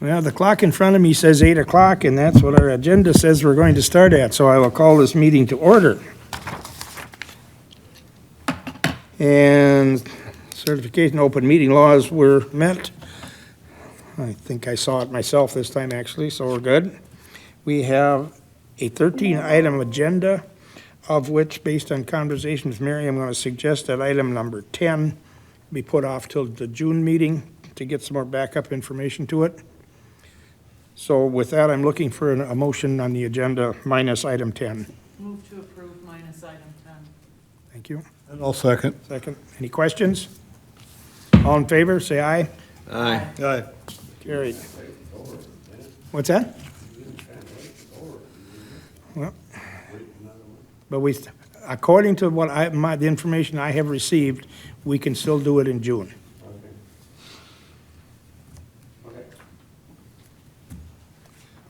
Well, the clock in front of me says 8 o'clock, and that's what our agenda says we're going to start at, so I will call this meeting to order. And certification open meeting laws were met. I think I saw it myself this time, actually, so we're good. We have a 13-item agenda, of which, based on conversation with Mary, I'm going to suggest that item number 10 be put off till the June meeting to get some more backup information to it. So with that, I'm looking for a motion on the agenda minus item 10. Move to approve minus item 10. Thank you. And I'll second. Second. Any questions? All in favor, say aye. Aye. Aye. Carried. What's that? Well, but we, according to what the information I have received, we can still do it in June.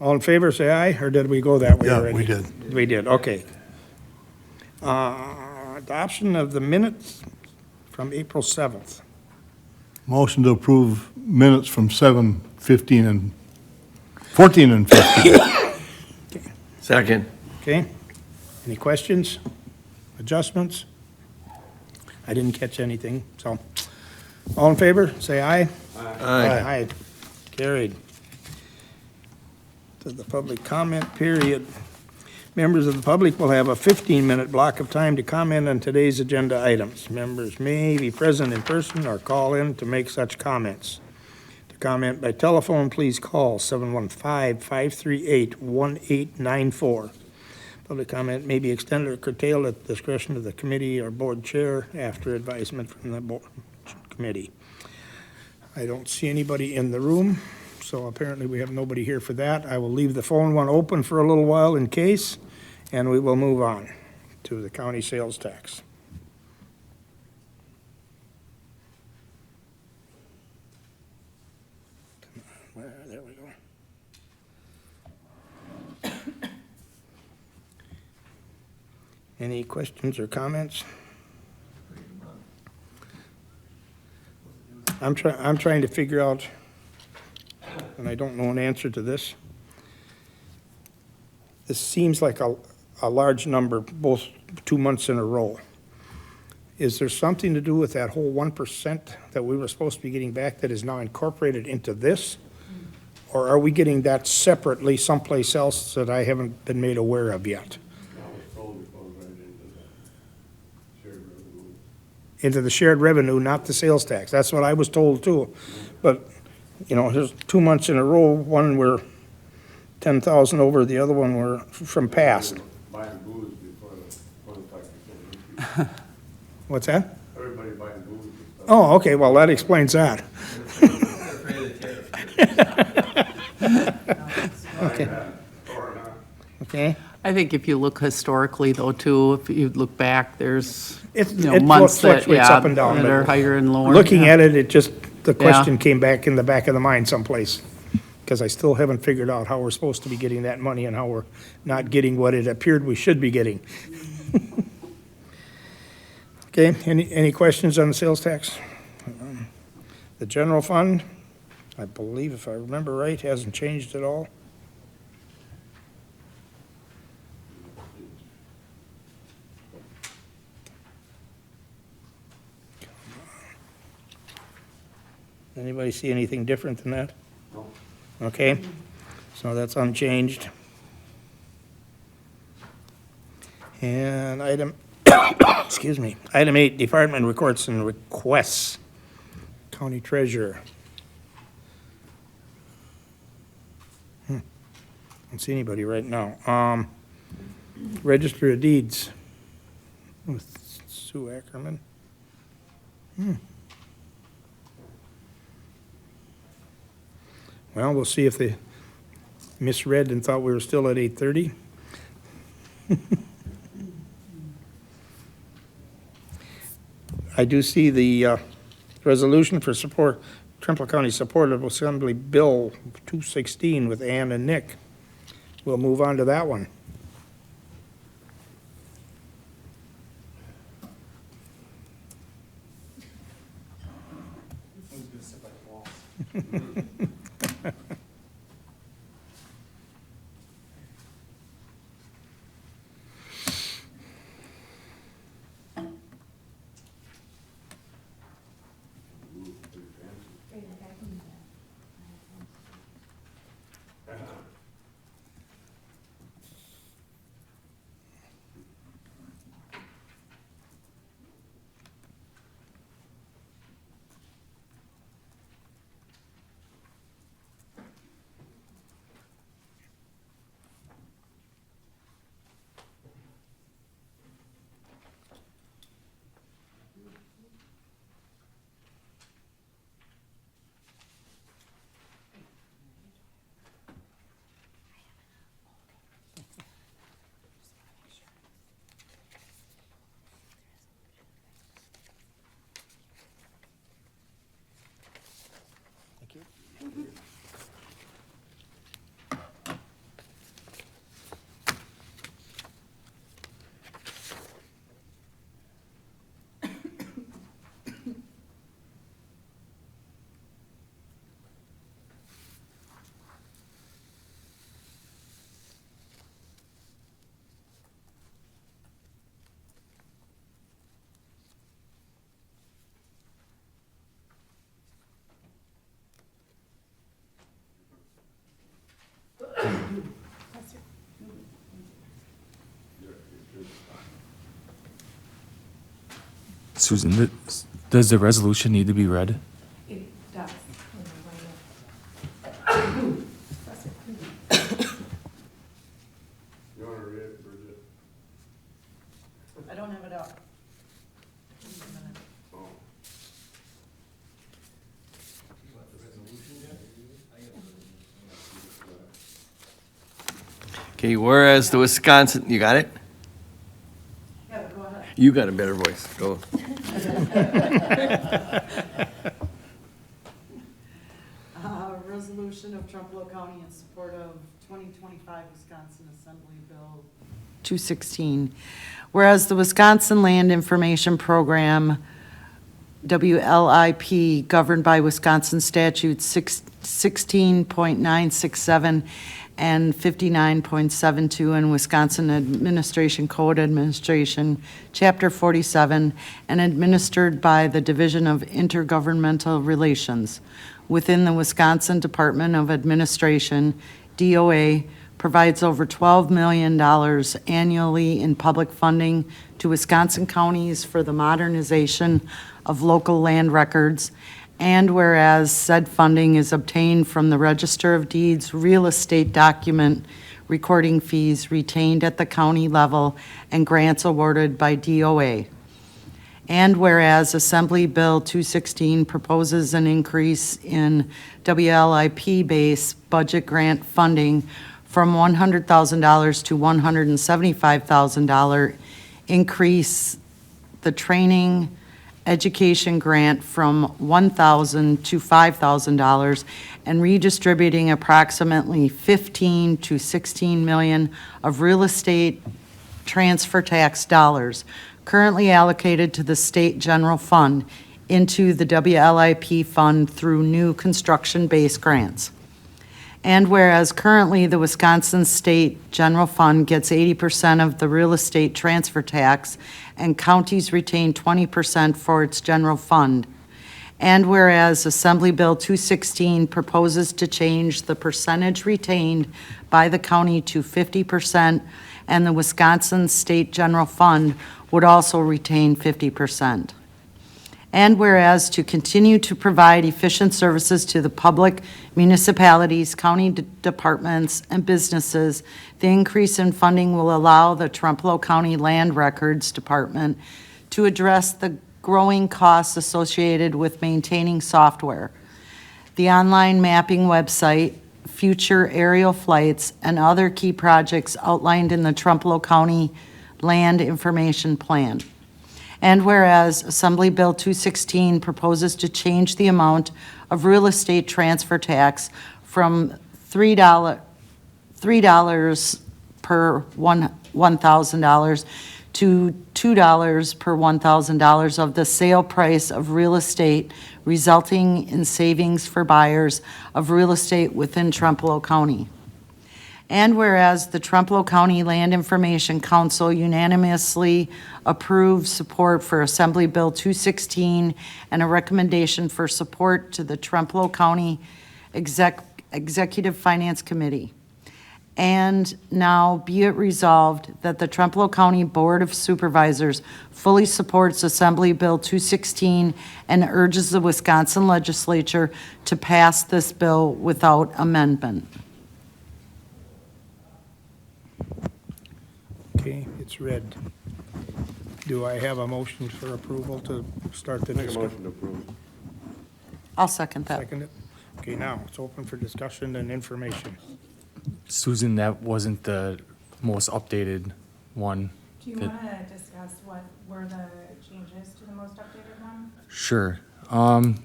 All in favor, say aye, or did we go that way Yeah, already? we did. We did, okay. Adoption of the minutes from April 7th. Motion to approve minutes from 7:15 and 14 and 15. Second. Okay, any questions, adjustments? I didn't catch anything, so, all in favor, say aye. Aye. Aye, carried. To the public comment period. Members of the public will have a 15-minute block of time to comment on today's agenda items. Members may be present in person or call in to make such comments. To comment by telephone, please call 715-538-1894. Public comment may be extended or curtailed at the discretion of the committee or board chair after advisement from the board committee. I don't see anybody in the room, so apparently we have nobody here for that. I will leave the phone one open for a little while in case, and we will move on to the county sales tax. There we go. Any questions or comments? I'm trying to figure out, and I don't know an answer to this. This seems like a large number, both 2 months in a row. Is there something to do with that whole 1% that we were supposed to be getting back that is now incorporated into this? Or are we getting that separately someplace else that I haven't been made aware of yet? Into the shared revenue, not the sales tax. That's what I was told too. But, you know, there's 2 months in a row, one we're 10,000 over, the other one we're from past. Buying booze before the 25% increase. What's that? Everybody buying booze and stuff. Oh, okay, well, that explains that. Okay. Okay. I think if you look historically though too, if you look back, there's, It months that, fluctuates up and down. that but are higher and lower. Looking yeah. at it, the question came back in the back of the mind someplace. Because I still haven't figured out how we're supposed to be getting that money and how we're not getting what it appeared we should be getting. Okay, any questions on the sales tax? The general fund, I believe, if I remember right, hasn't changed at all. Anybody see anything different than that? No. Okay, so that's unchanged. And item, excuse me, item 8, department reports and requests. County treasurer. Don't see anybody right now. Register of deeds with Sue Ackerman. Well, we'll see if they misread and thought we were still at 8:30. I do see the resolution for support, Trempealeau County Support of Assembly Bill 216 with Ann and Nick. We'll move on to that one. Susan, does the resolution need to be read? It does. You want to read it, Bridget? I don't have it up. Oh. Okay, whereas the Wisconsin, you got it? Yeah, go ahead. You got a better voice. Go. Resolution of Trempealeau County in support of 2025 Wisconsin Assembly Bill 216. Whereas the Wisconsin Land Information Program, WLIP, governed by Wisconsin statutes 16.967 and 59.72 and Wisconsin Administration Code Administration, Chapter 47, and administered by the Division of Intergovernmental Relations within the Wisconsin Department of Administration, DOA, provides over $12 million annually in public funding to Wisconsin counties for the modernization of local land records, and whereas said funding is obtained from the Register of Deeds real estate document recording fees retained at the county level and grants awarded by DOA. And whereas Assembly Bill 216 proposes an increase in WLIP base budget grant funding from $100,000 to $175,000, increase the training education grant from $1,000 to $5,000, and redistributing approximately 15 to 16 million of real estate transfer tax dollars currently allocated to the state general fund into the WLIP fund through new construction-based grants. And whereas currently the Wisconsin State General Fund gets 80% of the real estate transfer tax and counties retain 20% for its general fund. And whereas Assembly Bill 216 proposes to change the percentage retained by the county to 50%, and the Wisconsin State General Fund would also retain 50%. And whereas to continue to provide efficient services to the public, municipalities, county departments, and businesses, the increase in funding will allow the Trempealeau County Land Records Department to address the growing costs associated with maintaining software, the online mapping website, future aerial flights, and other key projects outlined in the Trempealeau County Land Information Plan. And whereas Assembly Bill 216 proposes to change the amount of real estate transfer tax from $3 per $1,000 to $2 per $1,000 of the sale price of real estate, resulting in savings for buyers of real estate within Trempealeau County. And whereas the Trempealeau County Land Information Council unanimously approves support for Assembly Bill 216 and a recommendation for support to the Trempealeau County Executive Finance Committee. And now be it resolved that the Trempealeau County Board of Supervisors fully supports Assembly Bill 216 and urges the Wisconsin Legislature to pass this bill without amendment. Okay, it's read. Do I have a motion for approval to start the Make a discussion? motion to approve. I'll second that. Second it? Okay, now, it's open for discussion and information. Susan, that wasn't the most updated one. Do you that- want to discuss what were the changes to the most updated one? Sure.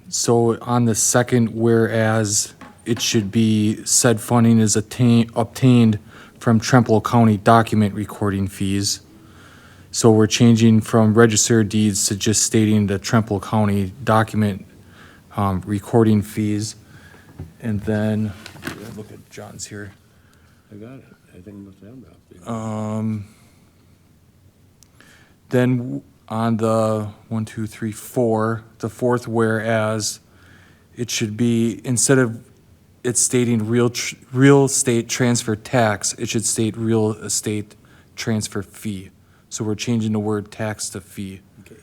So on the second, whereas it should be said funding is obtained from Trempealeau County document recording fees. So we're changing from register of deeds to just stating the Trempealeau County document recording fees. And then, look at John's here. I got it. I think must have that. Then on the 1, 2, 3, 4, the fourth whereas, it should be, instead of it stating real estate transfer tax, it should state real estate transfer fee. So we're changing the word tax to fee. Okay.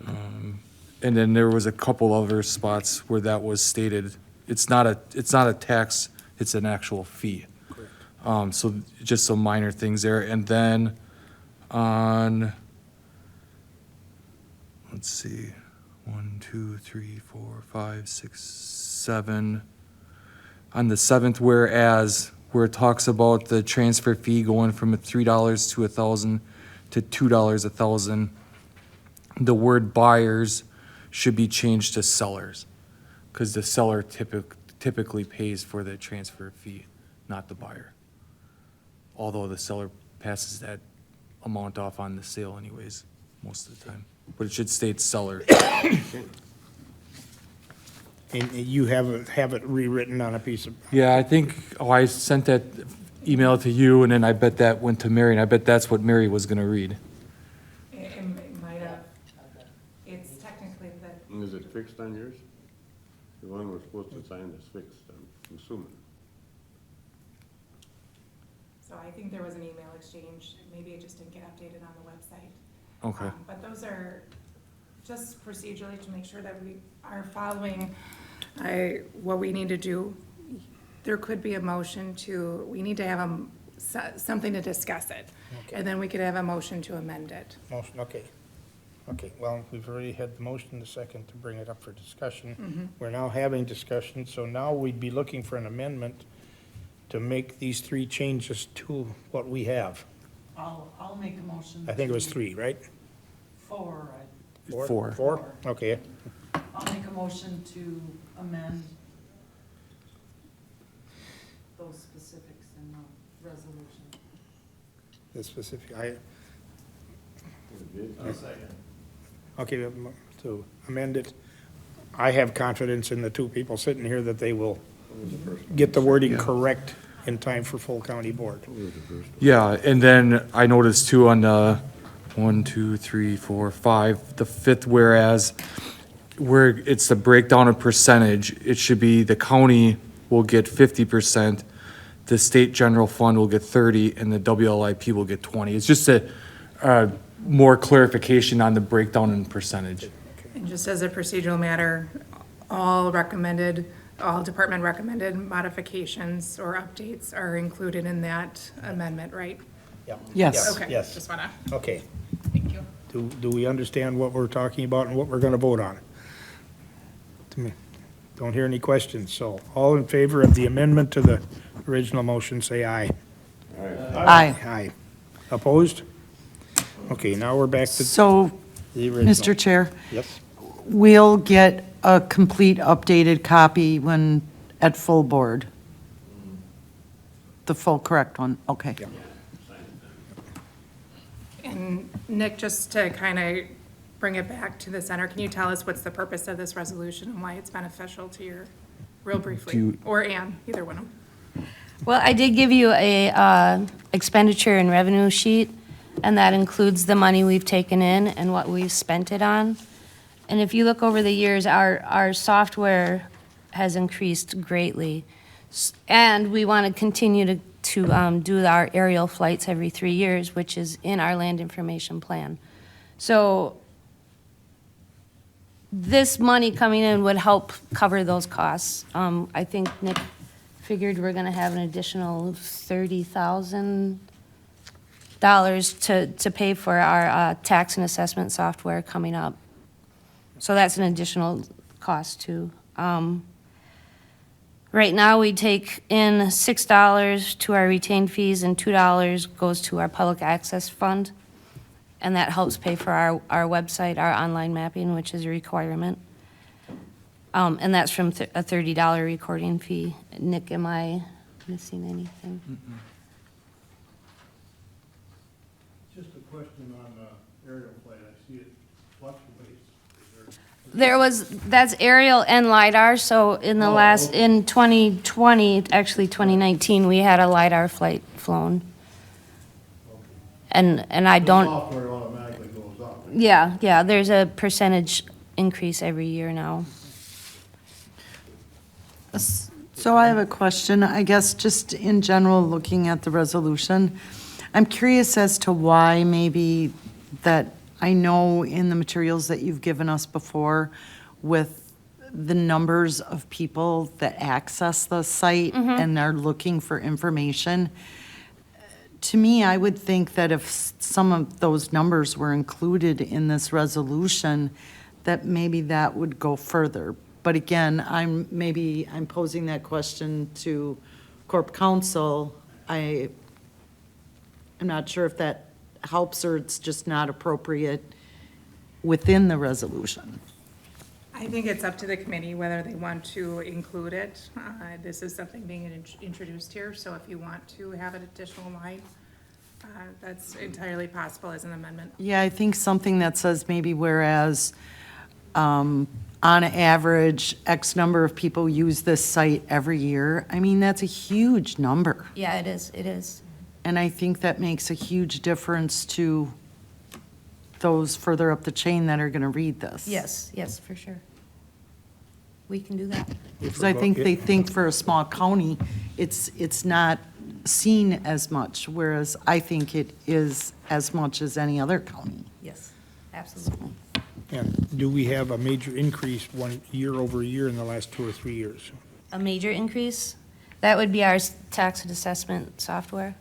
And then there was a couple other spots where that was stated. It's not a tax, it's an actual fee. So just some minor things there. And then on, let's see, 1, 2, 3, 4, 5, 6, 7. On the 7th whereas, where it talks about the transfer fee going from $3 to 1,000 to $2 1,000, the word buyers should be changed to sellers, because the seller typically pays for the transfer fee, not the buyer. Although the seller passes that amount off on the sale anyways, most of the time. But it should state seller. And you have it rewritten on a piece of, Yeah, I think, I sent that email to you, and then I bet that went to Mary, and I bet that's what Mary was gonna read. It might have, it's technically the, And is it fixed on yours? The one we're supposed to sign is fixed, I'm assuming. so I think there was an email exchange, maybe it just didn't get updated on the website. Okay. But those are just procedurally to make sure that we are following what we need to do. There could be a motion to, we need to have something to discuss it. Okay. And then we could have a motion to amend it. motion, okay. Okay, well, we've already had the motion, the second to bring it up for discussion. We're now having discussion, so now we'd be looking for an amendment to make these 3 changes to what we have. I'll make a motion. I think it was 3, right? 4. 4. 4? Okay. I'll make a motion to amend those specifics in the resolution. The specific, okay, to amend it. I have confidence in the 2 people sitting here that they will get the wording correct in time for full county board. Yeah, and then I noticed too on the 1, 2, 3, 4, 5, the 5th whereas, where it's the breakdown of percentage, it should be the county will get 50%, the state general fund will get 30, and the WLIP will get 20. It's just a more clarification on the breakdown in percentage. And just as a procedural matter, all department recommended modifications or updates are included in that amendment, right? Yeah. Yes. Okay, Yes. just wanna, Okay. thank you. Do we understand what we're talking about and what we're gonna vote on? Don't hear any questions, so all in favor of the amendment to the original motion, say aye. Aye. Aye. Opposed? Okay, now we're back to So, the original. Mr. Chair, Yes, we'll get a complete updated copy when, at full board. The full correct one, okay. Yeah. And Nick, just to kind of bring it back to the center, can you tell us what's the purpose of this resolution and why it's beneficial to your, real briefly? Or Ann, either one of them. Well, I did give you a expenditure and revenue sheet, and that includes the money we've taken in and what we've spent it on. And if you look over the years, our software has increased greatly. And we want to continue to do our aerial flights every 3 years, which is in our land information plan. So this money coming in would help cover those costs. I think Nick figured we're gonna have an additional $30,000 to pay for our tax and assessment software coming up. So that's an additional cost too. Right now, we take in $6 to our retained fees and $2 goes to our public access fund. And that helps pay for our website, our online mapping, which is a requirement. And that's from a $30 recording fee. Nick, am I missing anything? Just a question on aerial flight, I see it fluctuates. That's aerial and LiDAR, so in the in 2020, actually 2019, we had a LiDAR flight flown. And I don't. Software automatically goes up. Yeah, there's a percentage increase every year now. So I have a question, I guess, just in general, looking at the resolution. I'm curious as to why maybe that I know in the materials that you've given us before with the numbers of people that access the site and are looking for information, to me, I would think that if some of those numbers were included in this resolution, that maybe that would go further. But again, I'm posing that question to Corp Counsel. I'm not sure if that helps or it's just not appropriate within the resolution. I think it's up to the committee whether they want to include it. This is something being introduced here, so if you want to have an additional line, that's entirely possible as an amendment. Yeah, I think something that says maybe whereas on average, X number of people use this site every year. I mean, that's a huge number. Yeah, it is. And I think that makes a huge difference to those further up the chain that are going to read this. Yes, for sure. We can do that. Because I think they think for a small county, it's not seen as much, whereas I think it is as much as any other county. Yes, absolutely. And do we have a major increase one year over year in the last 2 or 3 years? A major increase, that would be our tax assessment software,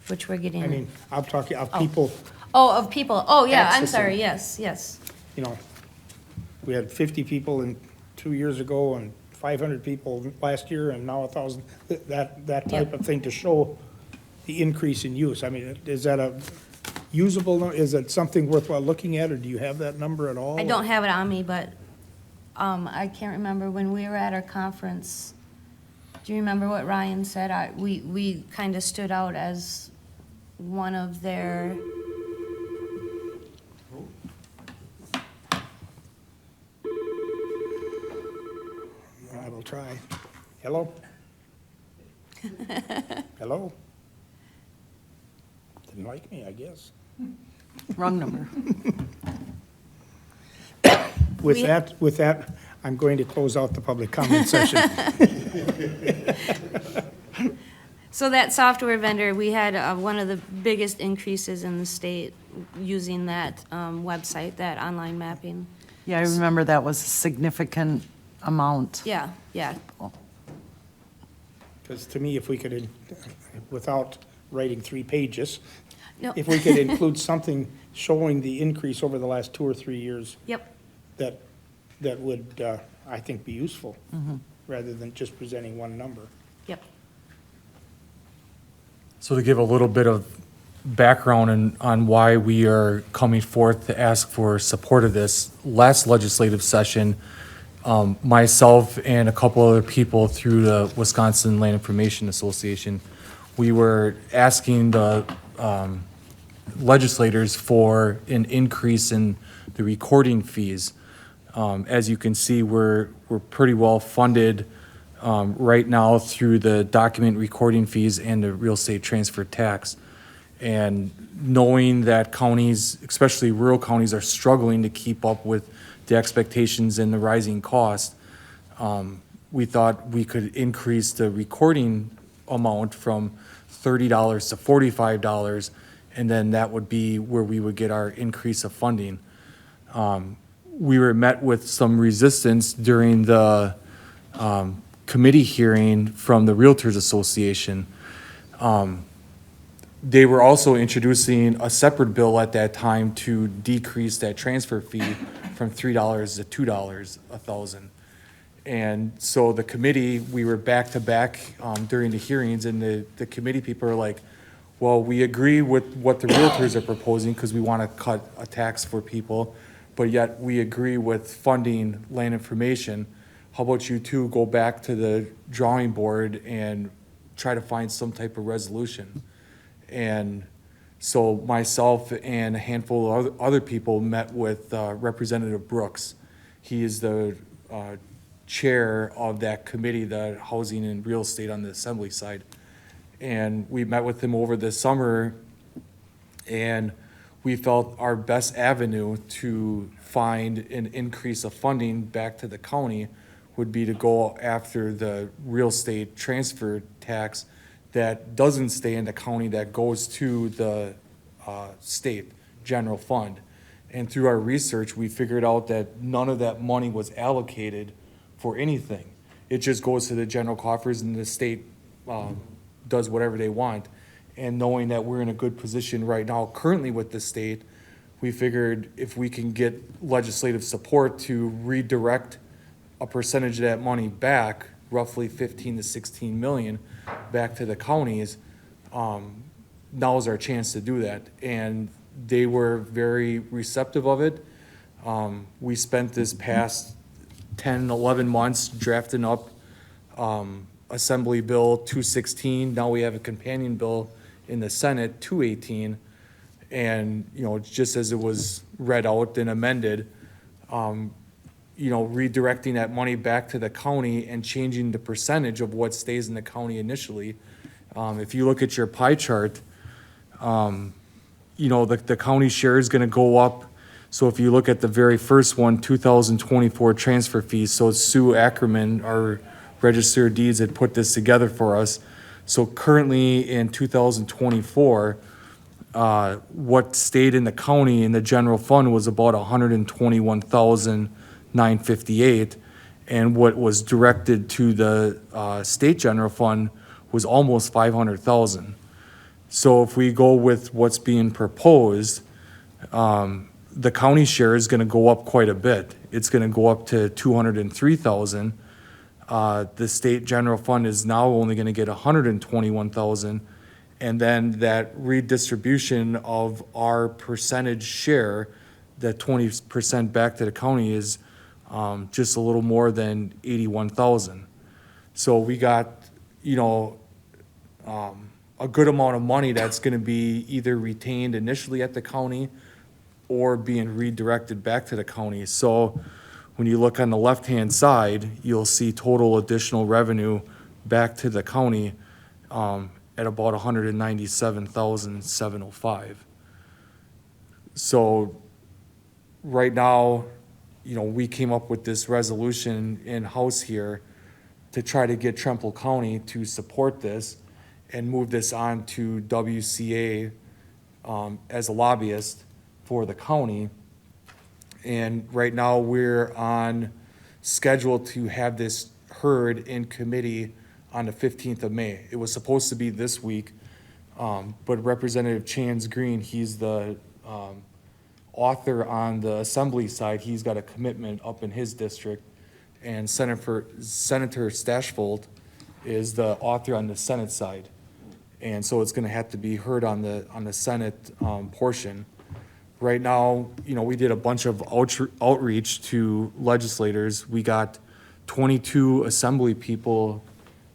which we're getting. I mean, I'm talking of people, Oh, of people. Oh, yeah, I'm Accessing. sorry. Yes. you know, we had 50 people 2 years ago and 500 people last year and now 1,000, that type of thing to show the increase in use. I mean, is that a usable, is it something worthwhile looking at, or do you have that number at all? I don't have it on me, but I can't remember when we were at our conference. Do you remember what Ryan said? We kind of stood out as one of their. I will try. Hello? Hello? Didn't like me, I guess. Wrong number. With that, I'm going to close out the public comment session. So that software vendor, we had one of the biggest increases in the state using that website, that online mapping. Yeah, I remember that was a significant amount. Yeah. Because to me, if we could, without writing 3 pages, No. if we could include something showing the increase over the last 2 or 3 years, Yep. that would, I think, be useful, rather than just presenting one number. Yep. So to give a little bit of background on why we are coming forth to ask for support of this, last legislative session, myself and a couple other people through the Wisconsin Land Information Association, we were asking the legislators for an increase in the recording fees. As you can see, we're pretty well funded right now through the document recording fees and the real estate transfer tax. And knowing that counties, especially rural counties, are struggling to keep up with the expectations and the rising cost, we thought we could increase the recording amount from $30 to $45, and then that would be where we would get our increase of funding. We were met with some resistance during the committee hearing from the Realtors Association. They were also introducing a separate bill at that time to decrease that transfer fee from $3 to $2 a thousand. And so the committee, we were back to back during the hearings, and the committee people are like, well, we agree with what the realtors are proposing because we want to cut a tax for people, but yet we agree with funding land information. How about you two go back to the drawing board and try to find some type of resolution? And so myself and a handful of other people met with Representative Brooks. He is the chair of that committee, the Housing and Real Estate on the Assembly side. And we met with him over the summer, and we felt our best avenue to find an increase of funding back to the county would be to go after the real estate transfer tax that doesn't stay in the county, that goes to the state general fund. And through our research, we figured out that none of that money was allocated for anything. It just goes to the general coffers and the state does whatever they want. And knowing that we're in a good position right now currently with the state, we figured if we can get legislative support to redirect a percentage of that money back, roughly 15 to 16 million, back to the counties, now's our chance to do that. And they were very receptive of it. We spent this past 10, 11 months drafting up Assembly Bill 216. Now we have a companion bill in the Senate, 218. And, just as it was read out and amended, redirecting that money back to the county and changing the percentage of what stays in the county initially. If you look at your pie chart, the county share is gonna go up. So if you look at the very first one, 2024 transfer fees, so Sue Ackerman, our Register of Deeds, had put this together for us. So currently in 2024, what stayed in the county in the general fund was about 121,958, and what was directed to the state general fund was almost 500,000. So if we go with what's being proposed, the county share is going to go up quite a bit. It's going to go up to 203,000. The state general fund is now only going to get 121,000. And then that redistribution of our percentage share, that 20% back to the county, is just a little more than 81,000. So we got, a good amount of money that's gonna be either retained initially at the county or being redirected back to the county. So when you look on the left-hand side, you'll see total additional revenue back to the county at about 197,705. So right now, we came up with this resolution in-house here to try to get Trempealeau County to support this and move this on to WCA as a lobbyist for the county. And right now, we're on schedule to have this heard in committee on the 15th of May. It was supposed to be this week, but Representative Chance Green, he's the author on the assembly side. He's got a commitment up in his district. And Senator Stashfold is the author on the Senate side. And so it's gonna have to be heard on the Senate portion. Right now, we did a bunch of outreach to legislators. We got 22 assembly people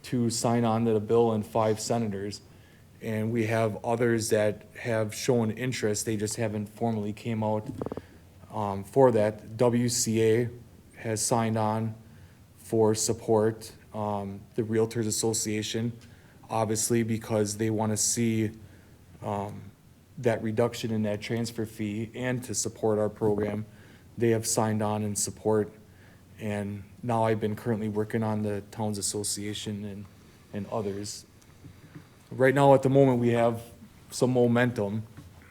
to sign on to the bill and 5 senators. And we have others that have shown interest, they just haven't formally came out for that. WCA has signed on for support, the Realtors Association, obviously because they want to see that reduction in that transfer fee and to support our program. They have signed on in support. And now I've been currently working on the Towns Association and others. Right now, at the moment, we have some momentum,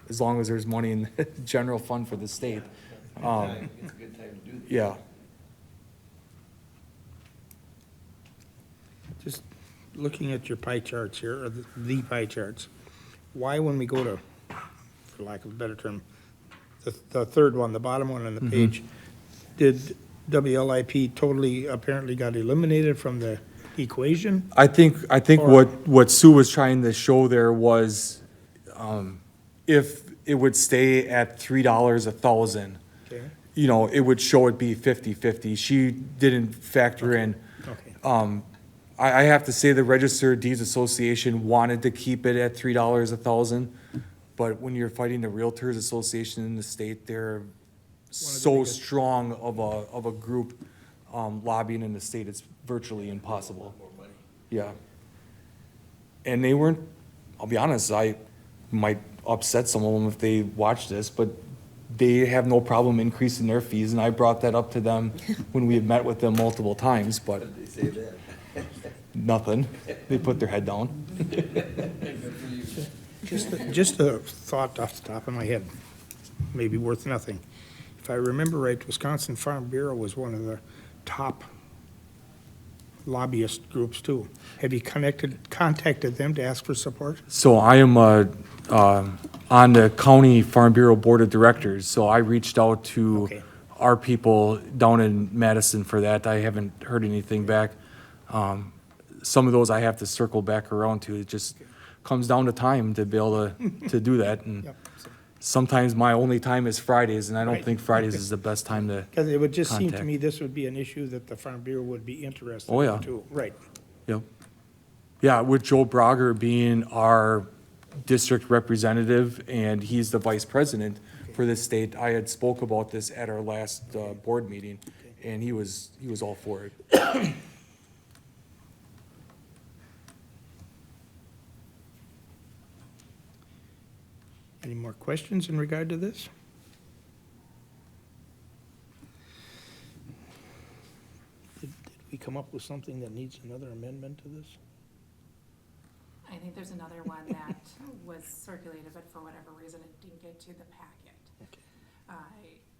as long as there's money in the general fund for the state. It's a good time to do this. Yeah. Just looking at your pie charts here, or the pie charts, why when we go to, for lack of a better term, the third one, the bottom one on the page, did WLIP totally apparently got eliminated from the equation? I think Or- what Sue was trying to show there was, if it would stay at $3 a thousand, Okay, it would show it be 50-50. She didn't factor in. okay. I have to say the Register of Deeds Association wanted to keep it at $3 a thousand, but when you're fighting the Realtors Association in the state, they're so biggest. strong of a group lobbying in the state, it's virtually impossible. Yeah. And they weren't, I'll be honest, I might upset some of them if they watch this, but they have no problem increasing their fees, and I brought that up to them when we had met with them multiple times, but They say that. nothing. They put their head down. Just a thought off the top of my head, maybe worth nothing. I remember right, Wisconsin Farm Bureau was one of the top lobbyist groups too. Have you contacted them to ask for support? So I am on the County Farm Bureau Board of Directors, so I reached out to Okay. our people down in Madison for that. I haven't heard anything back. Some of those I have to circle back around to. It just comes down to time to be able to do that. And Yep. sometimes my only time is Fridays, and I don't Right. think Fridays is the best time to, Because it would just seem to Contact. me this would be an issue that the Farm Bureau would be interested Oh, yeah. in too. Right. yep. Yeah, with Joe Brager being our district representative, and he's the vice president for this state, I had spoke about this at our last board meeting, and he was all for it. Any more questions in regard to this? Did we come up with something that needs another amendment to this? I think there's another one that was circulated, but for whatever reason, it didn't get to the packet. Okay.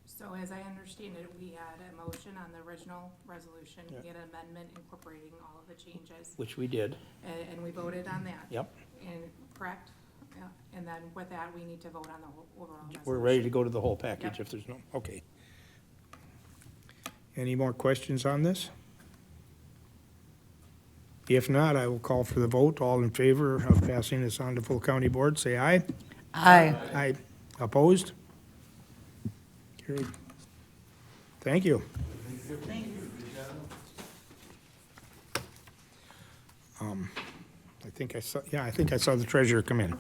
So as I understand it, we had a motion on the original resolution. Yeah. We had an amendment incorporating all of the changes, Which we did. and we voted on that. Yep. And, correct? Yeah, and then with that, we need to vote on the whole overall resolution. We're ready to go to the whole package Yep. if there's no, okay. Any more questions on this? If not, I will call for the vote. All in favor of passing this on to full county board, say aye. Aye. Aye. Opposed? Carried. Thank you. I think I saw the treasurer come in.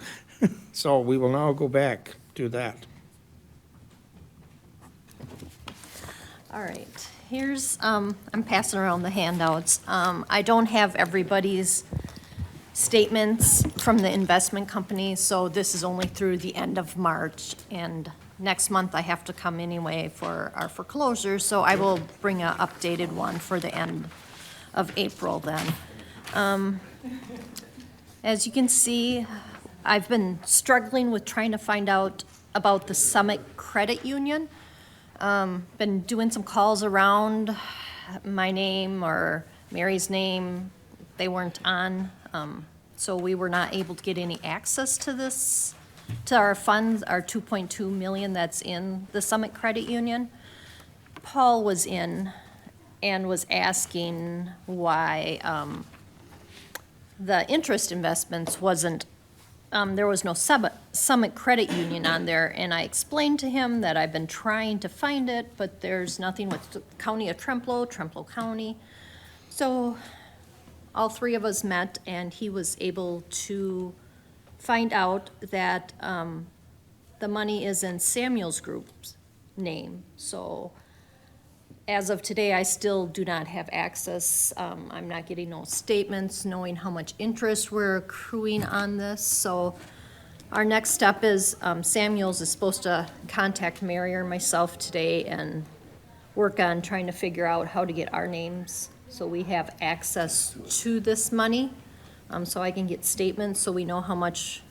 So we will now go back to that. All right, here's, I'm passing around the handouts. I don't have everybody's statements from the investment company, so this is only through the end of March. And next month, I have to come anyway for our foreclosure, so I will bring an updated one for the end of April then. As you can see, I've been struggling with trying to find out about the Summit Credit Union. Been doing some calls around, my name or Mary's name, they weren't on. So we were not able to get any access to this, to our funds, our 2.2 million that's in the Summit Credit Union. Paul was in and was asking why, the interest investments wasn't, there was no Summit Credit Union on there, and I explained to him that I've been trying to find it, but there's nothing with the County of Trempealeau County. So all three of us met, and he was able to find out that the money is in Samuel's group's name. So as of today, I still do not have access. I'm not getting no statements, knowing how much interest we're accruing on this. So our next step is Samuel's is supposed to contact Mary or myself today and work on trying to figure out how to get our names so we have access to this money, so I can get statements so we know how much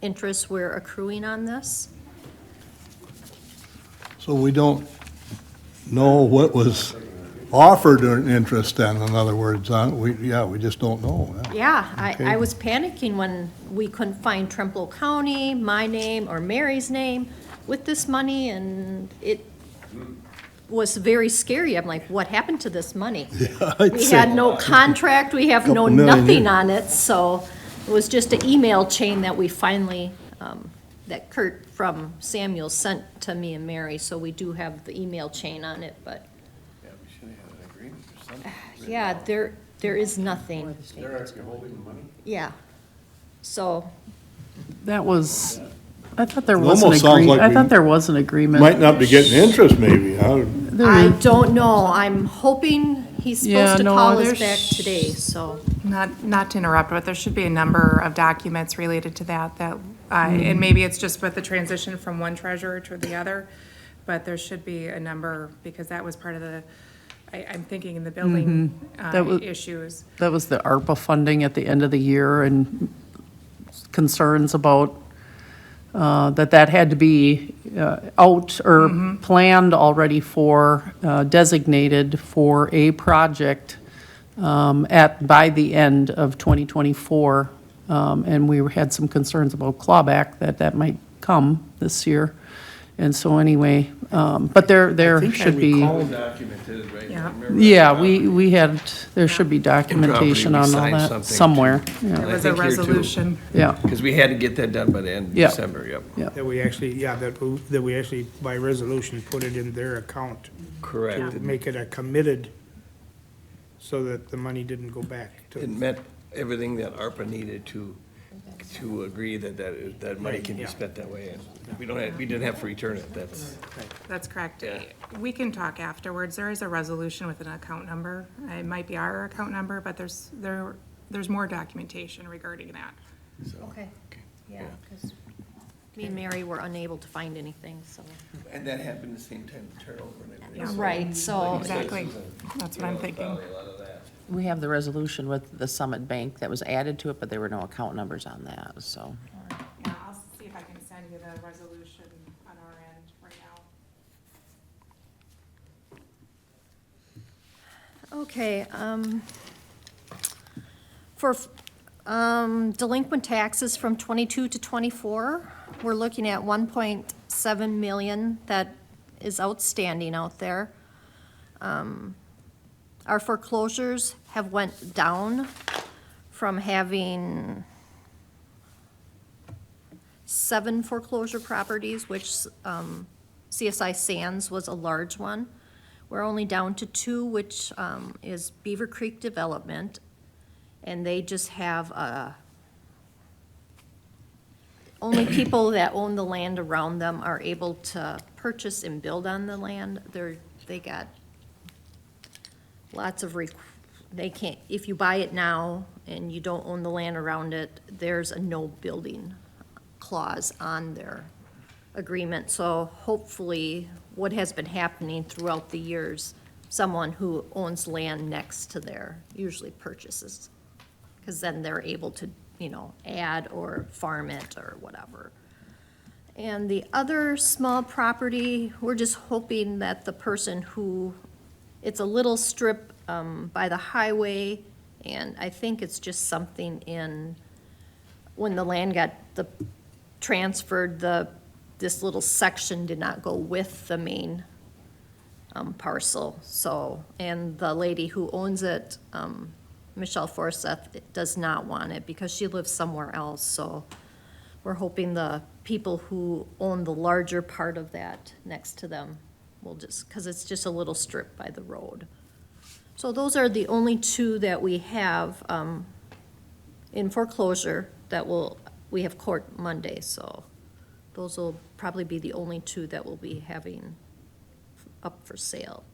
interest we're accruing on this. So we don't know what was offered in interest then, in other words, we just don't know. Yeah, Okay. I was panicking when we couldn't find Trempealeau County, my name, or Mary's name with this money, and it was very scary. I'm like, what happened to this money? I'd We say- had no contract, we have no Couple million, nothing yeah. on it, so it was just an email chain that we finally, that Kurt from Samuel sent to me and Mary, so we do have the email chain on it, but, Yeah, we should have had an agreement or something. yeah, there is nothing, They're actually holding the money? yeah. So, That was, I thought there It was an almost sounds agreement, like I we thought there was an agreement. Might not be getting interest maybe, huh? I don't know, I'm hoping he's Yeah, supposed to no, call us there's- back today, so. Not to interrupt, but there should be a number of documents related to that, and maybe it's just with the transition from one treasurer to the other, but there should be a number, because that was part of the, I'm thinking in the building That was- issues. That was the ARPA funding at the end of the year and concerns about that had to be out or planned already for, designated for a project by the end of 2024. And we had some concerns about clawback, that might come this year. And so anyway, but there should be. Documented, right? Yeah. I remember Yeah, that. we had, there should be documentation we on all signed that something somewhere. There Yeah, I was a think here too. resolution. yeah, Because we had to get that done by the end of Yeah. December, yep. yeah. That we actually, that we actually, by resolution, put it in their account Correct. to make it a committed, so that the money didn't go back It to. met everything that ARPA needed to agree that money can be Yeah. spent that way. And we didn't have to return it, That's correct. Yeah. We can talk afterwards. There is a resolution with an account number. It might be our account number, but there's more documentation regarding that. Okay, yeah, because me and Mary were unable to find anything, so. and that happened the same time the turnover and everything. Yeah. So- Right, so, Exactly. That's what I'm thinking. Probably a lot of that. We have the resolution with the Summit Bank that was added to it, but there were no account numbers on that, so. Yeah, I'll see if I can send you the resolution on our end right now. okay, for, delinquent taxes from 22 to 24, we're looking at 1.7 million that is outstanding out there. Our foreclosures have went down from having 7 foreclosure properties, which CSI Sands was a large one. We're only down to 2, which is Beaver Creek Development, and they just have only people that own the land around them are able to purchase and build on the land. They got lots of, they can't, if you buy it now and you don't own the land around it, there's a no building clause on their agreement. So hopefully, what has been happening throughout the years, someone who owns land next to there usually purchases, because then they're able to, add or farm it or whatever. And the other small property, we're just hoping that the person who, it's a little strip by the highway, and I think it's just something when the land got transferred, this little section did not go with the main parcel. So, and the lady who owns it, Michelle Forseth, does not want it because she lives somewhere else. So we're hoping the people who own the larger part of that next to them will just, because it's just a little strip by the road. So those are the only 2 that we have in foreclosure we have court Monday, so those will probably be the only 2 that we'll be having up for sale.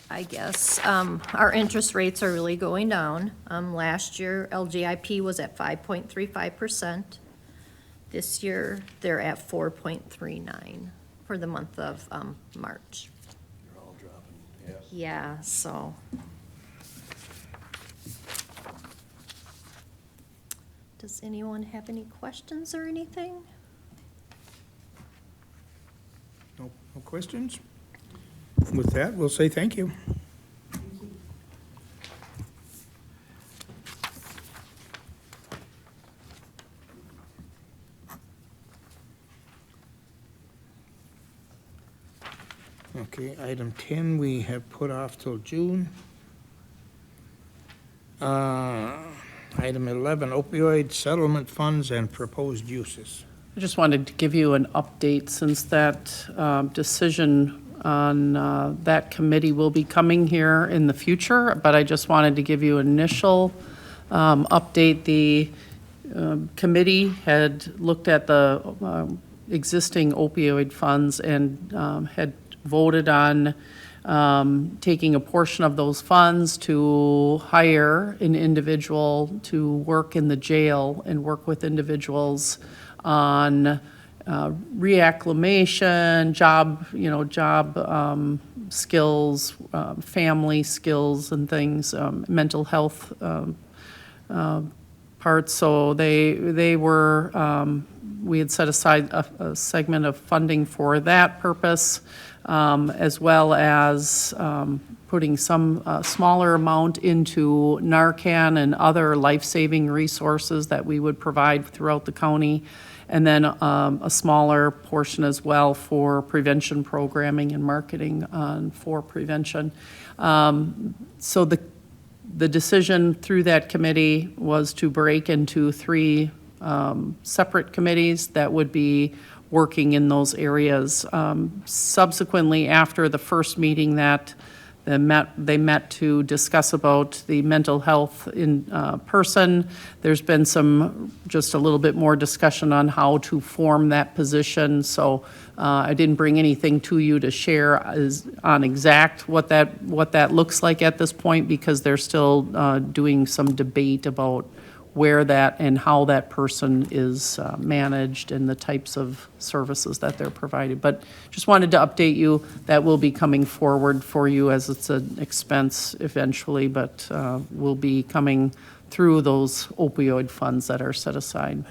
I guess, our interest rates are really going down. Last year, LGIP was at 5.35%. This year, they're at 4.39 for the month of March. They're all dropping, yeah. Yeah, so. Does anyone have any questions or anything? No questions? With that, we'll say thank you. Okay, item 10, we have put off till June. Item 11, opioid settlement funds and proposed uses. I just wanted to give you an update since that decision on that committee will be coming here in the future, but I just wanted to give you initial update. The committee had looked at the existing opioid funds and had voted on taking a portion of those funds to hire an individual to work in the jail and work with individuals on reacclimation, job skills, family skills and things, mental health parts. So they were, we had set aside a segment of funding for that purpose, as well as putting some smaller amount into Narcan and other life-saving resources that we would provide throughout the county, and then a smaller portion as well for prevention programming and marketing for prevention. So the decision through that committee was to break into 3 separate committees that would be working in those areas. Subsequently, after the first meeting that they met to discuss about the mental health in person, there's been just a little bit more discussion on how to form that position. So I didn't bring anything to you to share on exact what that looks like at this point, because they're still doing some debate about where that and how that person is managed and the types of services that they're provided. But just wanted to update you, that will be coming forward for you as it's an expense eventually, but will be coming through those opioid funds that are set aside.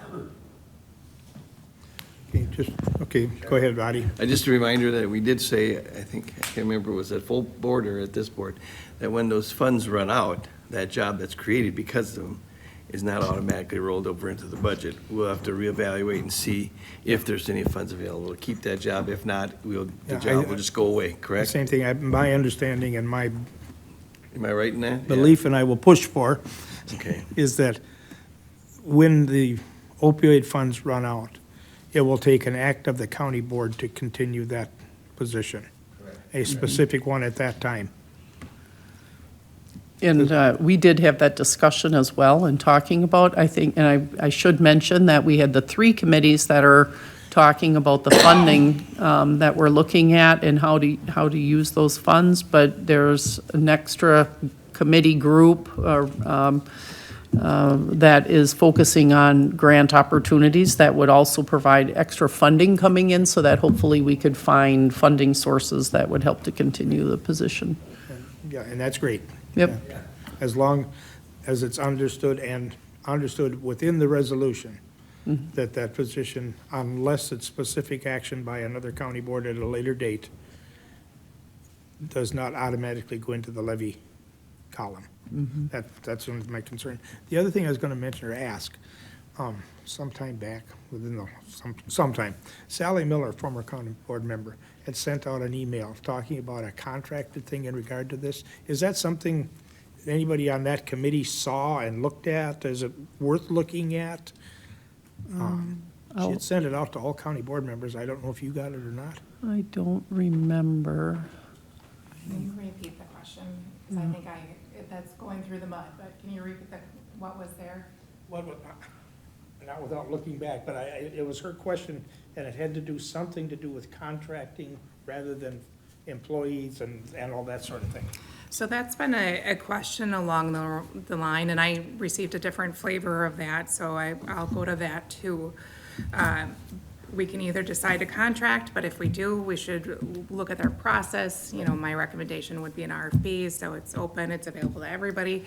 Okay, go ahead, Roddy. Just a reminder that we did say, I think, I can't remember, it was at full board or at this board, that when those funds run out, that job that's created because of them is not automatically rolled over into the budget. We'll have to reevaluate and see if there's any funds available to keep that job. If not, the job will just go away, correct? Same thing, my understanding and my Am I right in that? Yeah. belief, and I will push for, Okay. is that when the opioid funds run out, it will take an act of the county board to continue that position. A specific one at that time. And we did have that discussion as well in talking about, I think, and I should mention that we had the 3 committees that are talking about the funding that we're looking at and how to use those funds, but there's an extra committee group that is focusing on grant opportunities that would also provide extra funding coming in, so that hopefully we could find funding sources that would help to continue the position. Yeah, and that's great. Yep. Yeah. As long as it's understood within the resolution that that position, unless it's specific action by another county board at a later date, does not automatically go into the levy column. That's my concern. The other thing I was going to mention or ask, sometime back, sometime, Sally Miller, former county board member, had sent out an email talking about a contracted thing in regard to this. Is that something anybody on that committee saw and looked at? Is it worth looking at? She had sent it out to all county board members. I don't know if you got it or not. I don't remember. Can you repeat the question? Because I think that's going through the mud, but can you repeat what was there? Not without looking back, but it was her question, and it had to do something to do with contracting rather than employees and all that sort of thing. So that's been a question along the line, and I received a different flavor of that, so I'll go to that too. We can either decide to contract, but if we do, we should look at their process. You know, my recommendation would be an RFP, so it's open, it's available to everybody.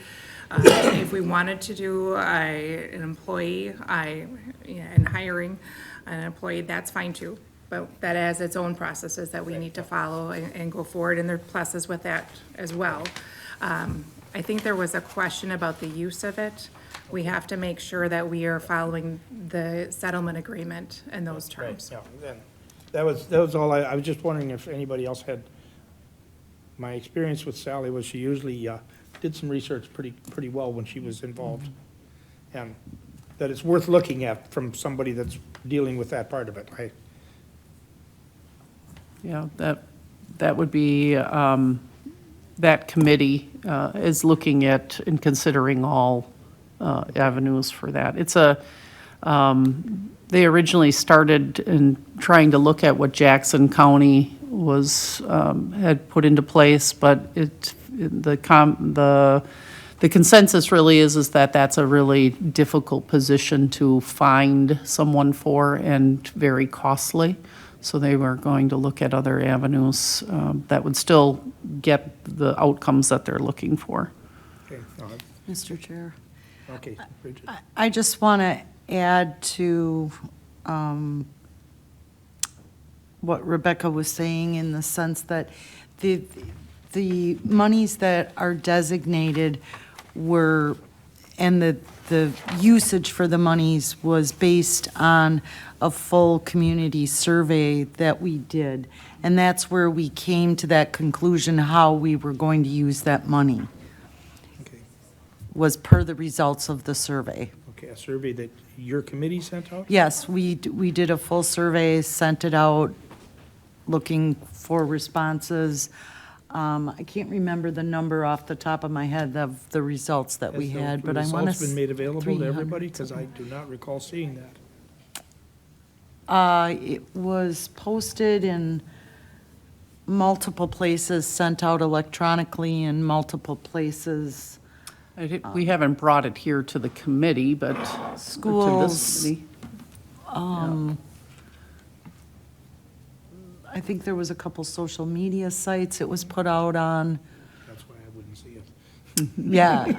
If we wanted to do an employee, and hiring an employee, that's fine too. But that has its own processes that we need to follow and go forward, and there are pluses with that as well. I think there was a question about the use of it. We have to make sure that we are following the settlement agreement and those terms. Right, yeah, that was all. I was just wondering if anybody else had. My experience with Sally was she usually did some research pretty well when she was involved, and that it's worth looking at from somebody that's dealing with that part of it. Yeah, that would be, that committee is looking at and considering all avenues for that. It's they originally started in trying to look at what Jackson County had put into place, but the the consensus really is that that's a really difficult position to find someone for and very costly. So they were going to look at other avenues that would still get the outcomes that they're looking for. Okay, Mr. Chair. okay, Bridget. I just want to add to what Rebecca was saying in the sense that the monies that are designated were, and the usage for the monies was based on a full community survey that we did. And that's where we came to that conclusion, how we were going to use that money, Okay, was per the results of the survey. okay, a survey that your committee sent out? Yes, we did a full survey, sent it out, looking for responses. I can't remember the number off the top of my head of the results that we Has the had, but I want to. results been made available to everybody? Because I do not recall seeing that. It was posted in multiple places, sent out electronically in multiple places. We haven't brought it here to the committee, but. or to this Schools. committee. I think there was a couple social media sites it was put out on. That's why I wouldn't see it. Yeah,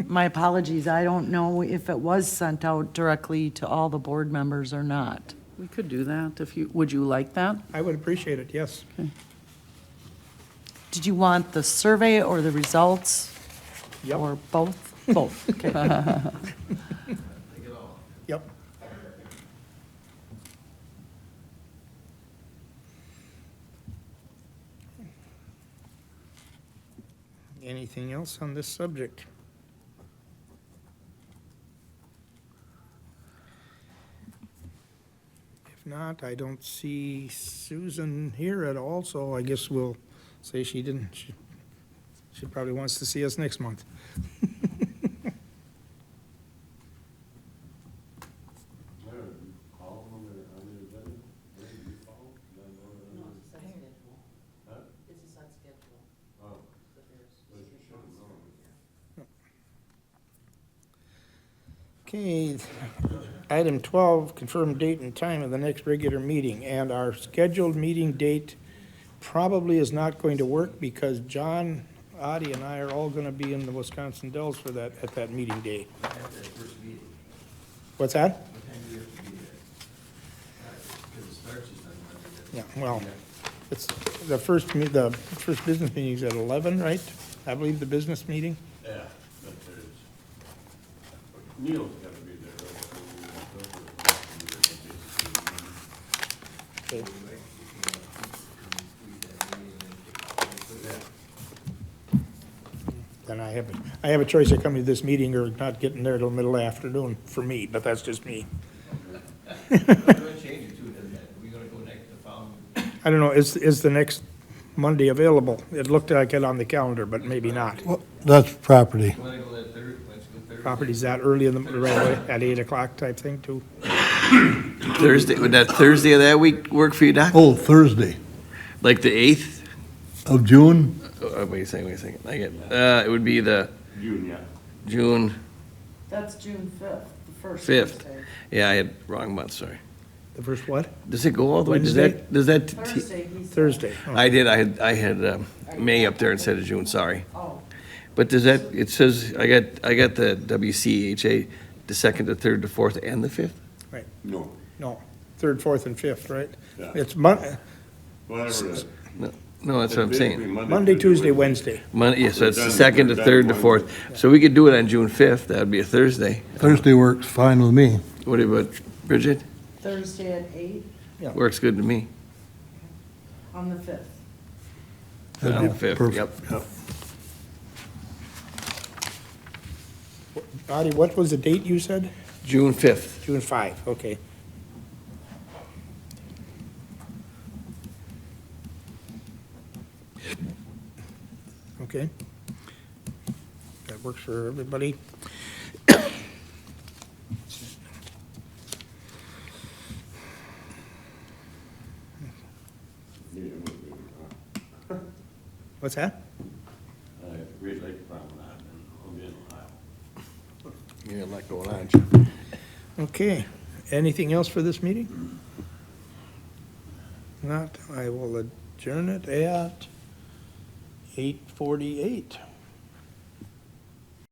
my apologies, I don't know if it was sent out directly to all the board members or not. We could do that if you, would you like that? I would appreciate it, yes. Did you want the survey or the results? Yep. Or both? Both, okay. Yep. Anything else on this subject? If not, I don't see Susan here at all, so I guess we'll say she didn't, she probably wants to see us next month. Okay, item 12, confirm date and time of the next regular meeting. And our scheduled meeting date probably is not going to work because John, Adi, and I are all going to be in the Wisconsin Dells for that, at that meeting day. What's that? Yeah, well, it's, the first business meeting is at 11, right? I believe the business meeting. Yeah, but there's, Neil's gotta be there. Okay. Then I have a choice of coming to this meeting or not getting there till middle of the afternoon for me, but that's just me. I don't know, is the next Monday available? It looked like it on the calendar, but maybe not. Well, that's property. Property's that early in the, right away, at 8 o'clock type thing too? Thursday, would that Thursday of that week work for you, Doc? Oh, Thursday Like the 8th? of June? Wait a second. I get, it would be the June, yeah. June That's June 5th, the first 5th. Yeah, I had wrong month, sorry. The first what? Does it go all the way, Wednesday? does that? Thursday, he said. Thursday. Oh, I did, I had May up there instead of June, sorry. Oh. But does that, it says, I got the WCHA, the 2nd, the 3rd, the 4th, and the 5th? No, No, 3rd, 4th, and 5th, right? Yeah. It's whatever it is. No, that's what I'm saying. Monday, Tuesday, Wednesday. Monday, yeah, so it's the We're done- 2nd, the we're 3rd, the done 4th. So we could do it on June 5th, that would be a Thursday. Thursday works fine with me. What about Bridget? Thursday at 8 Works good to me. on the 5th. That'd On be the 5th, perfect. yep. Adi, what was the date you said? June 5th. June 5, okay. Okay. That works for everybody. What's that? Great Lake Promenade and we'll be in Ohio. You got a lot going on, Jim. Okay, anything else for this meeting? Not, I will adjourn it at 8:48.